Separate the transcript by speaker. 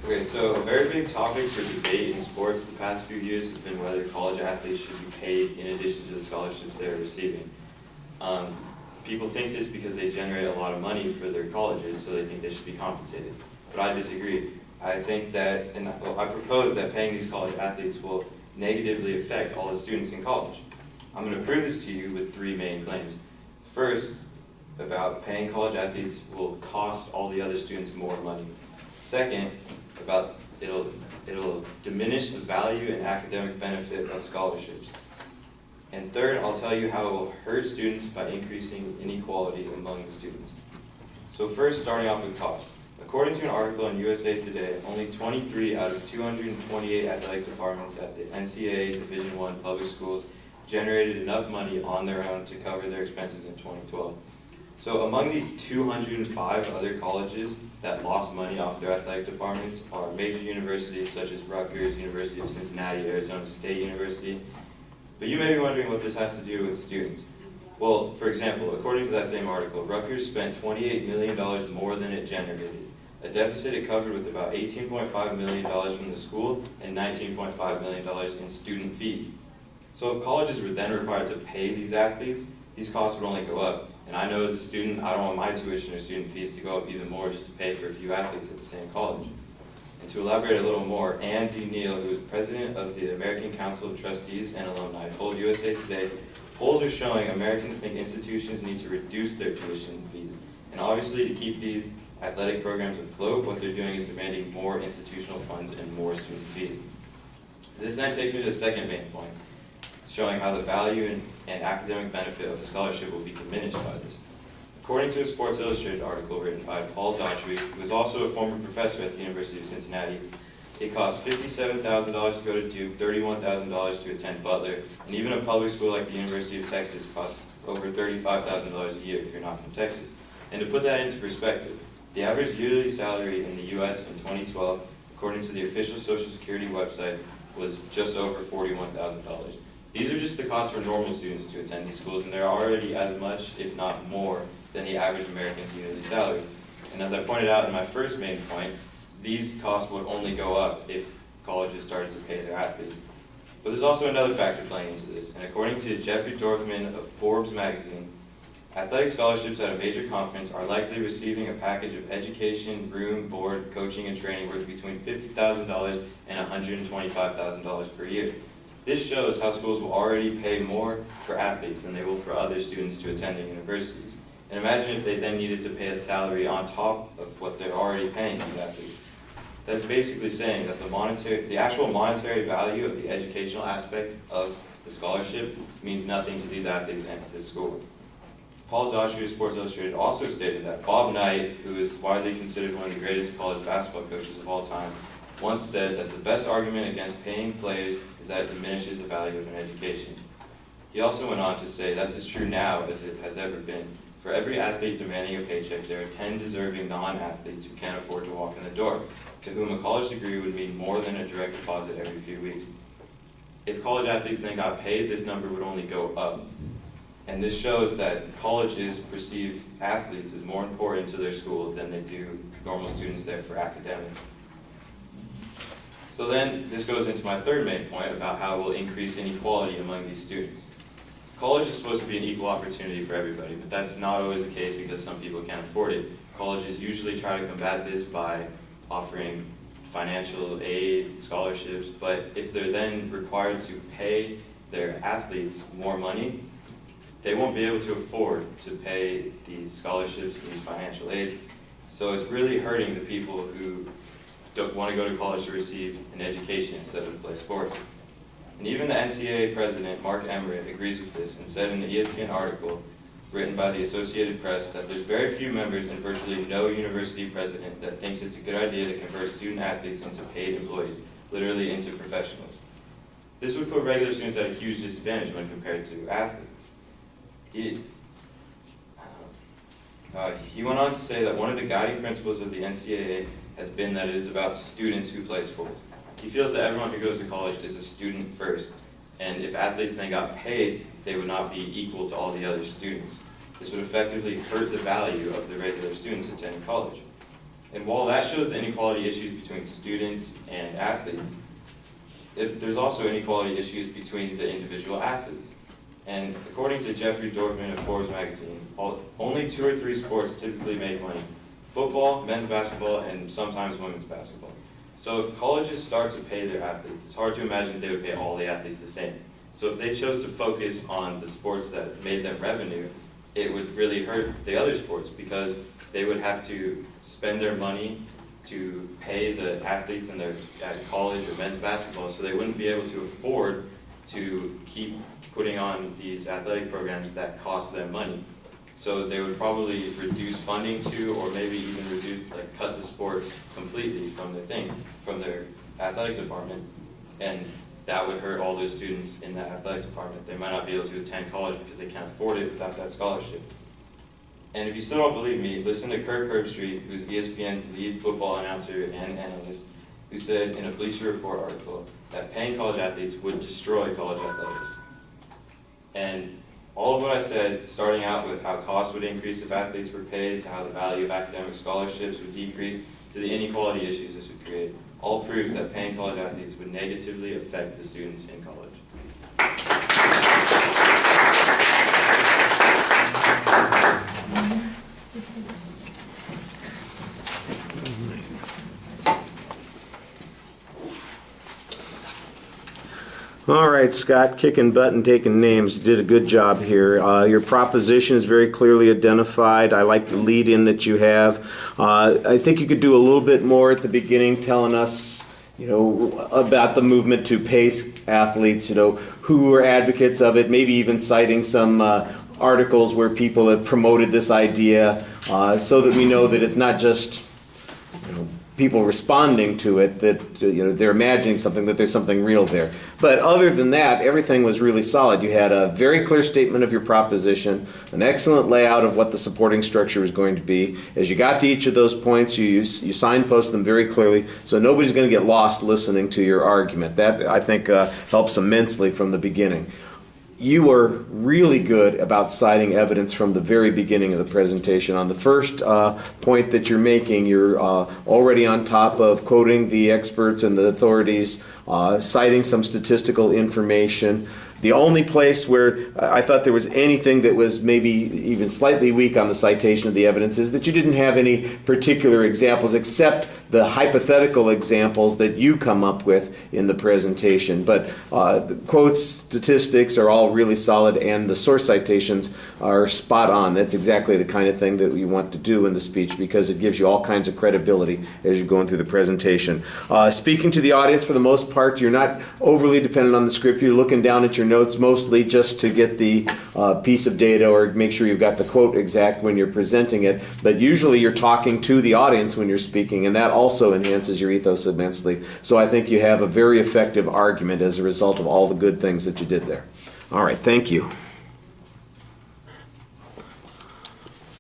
Speaker 1: Okay, so a very big topic for debate in sports the past few years has been whether college athletes should be paid in addition to the scholarships they are receiving. People think this because they generate a lot of money for their colleges, so they think they should be compensated. But I disagree. I think that, I propose that paying these college athletes will negatively affect all the students in college. I'm going to prove this to you with three main claims. First, about paying college athletes will cost all the other students more money. Second, about it'll diminish the value and academic benefit of scholarships. And third, I'll tell you how it will hurt students by increasing inequality among the students. So first, starting off with cost. According to an article in USA Today, only 23 out of 228 athletic departments at the NCAA Division I public schools generated enough money on their own to cover their expenses in 2012. So among these 205 other colleges that lost money off their athletic departments are major universities such as Rutgers, University of Cincinnati, Arizona State University. But you may be wondering what this has to do with students. Well, for example, according to that same article, Rutgers spent $28 million more than it generated, a deficit it covered with about $18.5 million from the school and $19.5 million in student fees. So if colleges were then required to pay these athletes, these costs would only go up. And I know as a student, I don't want my tuition or student fees to go up even more just to pay for a few athletes at the same college. And to elaborate a little more, Ann D. Neal, who is president of the American Council of Trustees and Alumni, told USA Today, polls are showing Americans think institutions need to reduce their tuition fees. And obviously to keep these athletic programs afloat, what they're doing is demanding more institutional funds and more student fees. This then takes me to the second main point, showing how the value and academic benefit of a scholarship will be diminished by this. According to a Sports Illustrated article written by Paul Daughtry, who is also a former professor at the University of Cincinnati, it costs $57,000 to go to Duke, $31,000 to attend Butler, and even a public school like the University of Texas costs over $35,000 a year if you're not from Texas. And to put that into perspective, the average yearly salary in the U.S. in 2012, according to the official Social Security website, was just over $41,000. These are just the costs for normal students to attend these schools, and they're already as much, if not more, than the average American's yearly salary. And as I pointed out in my first main point, these costs would only go up if colleges started to pay their athletes. But there's also another factor playing into this, and according to Jeffrey Dorfman of Forbes magazine, athletic scholarships at a major conference are likely receiving a package of education, room, board, coaching, and training worth between $50,000 and $125,000 per year. This shows how schools will already pay more for athletes than they will for other students to attend their universities. And imagine if they then needed to pay a salary on top of what they're already paying these athletes. That's basically saying that the actual monetary value of the educational aspect of the scholarship means nothing to these athletes and to this school. Paul Daughtry of Sports Illustrated also stated that Bob Knight, who is widely considered one of the greatest college basketball coaches of all time, once said that the best argument against paying players is that it diminishes the value of an education. He also went on to say that's as true now as it has ever been. For every athlete demanding a paycheck, there are 10 deserving non-athletes who can't afford to walk in the door, to whom a college degree would mean more than a direct deposit every few weeks. If college athletes then got paid, this number would only go up. And this shows that colleges perceive athletes as more important to their school than they do normal students there for academics. So then this goes into my third main point about how it will increase inequality among these students. College is supposed to be an equal opportunity for everybody, but that's not always the case because some people can't afford it. Colleges usually try to combat this by offering financial aid, scholarships, but if they're then required to pay their athletes more money, they won't be able to afford to pay these scholarships, these financial aid. So it's really hurting the people who don't want to go to college to receive an education instead of to play sports. And even the NCAA president, Mark Emmert, agrees with this and said in an ESPN article written by the Associated Press that there's very few members and virtually no university president that thinks it's a good idea to convert student athletes into paid employees, literally into professionals. This would put regular students at a huge disadvantage when compared to athletes. He went on to say that one of the guiding principles of the NCAA has been that it is about students who play sports. He feels that everyone who goes to college is a student first, and if athletes then got paid, they would not be equal to all the other students. This would effectively hurt the value of the regular students attending college. And while that shows the inequality issues between students and athletes, there's also inequality issues between the individual athletes. And according to Jeffrey Dorfman of Forbes magazine, only 2 or 3 sports typically make money: football, men's basketball, and sometimes women's basketball. So if colleges start to pay their athletes, it's hard to imagine they would pay all the athletes the same. So if they chose to focus on the sports that made them revenue, it would really hurt the other sports, because they would have to spend their money to pay the athletes in their college or men's basketball, so they wouldn't be able to afford to keep putting on these athletic programs that cost them money. So they would probably reduce funding to, or maybe even cut the sport completely from their athletic department, and that would hurt all those students in that athletic department. They might not be able to attend college because they can't afford it without that scholarship. And if you still don't believe me, listen to Kirk Herbstreit, who's ESPN's lead football announcer and analyst, who said in a Bleacher Report article that paying college athletes would destroy college athletics. And all of what I said, starting out with how costs would increase if athletes were paid, to how the value of academic scholarships would decrease, to the inequality issues this would create, all proves that paying college athletes would negatively affect the students in college.
Speaker 2: All right, Scott, kicking butt and taking names, did a good job here. Your proposition is very clearly identified. I like the lead-in that you have. I think you could do a little bit more at the beginning, telling us, about the movement to pay athletes, who are advocates of it, maybe even citing some articles where people have promoted this idea, so that we know that it's not just people responding to it, that they're imagining something, that there's something real there. But other than that, everything was really solid. You had a very clear statement of your proposition, an excellent layout of what the supporting structure was going to be. As you got to each of those points, you signpost them very clearly, so nobody's going to get lost listening to your argument. That, I think, helps immensely from the beginning. You were really good about citing evidence from the very beginning of the presentation. On the first point that you're making, you're already on top of quoting the experts and the authorities, citing some statistical information. The only place where I thought there was anything that was maybe even slightly weak on the citation of the evidence is that you didn't have any particular examples except the hypothetical examples that you come up with in the presentation. But the quotes, statistics are all really solid, and the source citations are spot on. That's exactly the kind of thing that we want to do in the speech, because it gives you all kinds of credibility as you're going through the presentation. Speaking to the audience, for the most part, you're not overly dependent on the script. You're looking down at your notes mostly just to get the piece of data or make sure you've got the quote exact when you're presenting it. But usually you're talking to the audience when you're speaking, and that also enhances your ethos immensely. So I think you have a very effective argument as a result of all the good things that you did there. All right, thank you.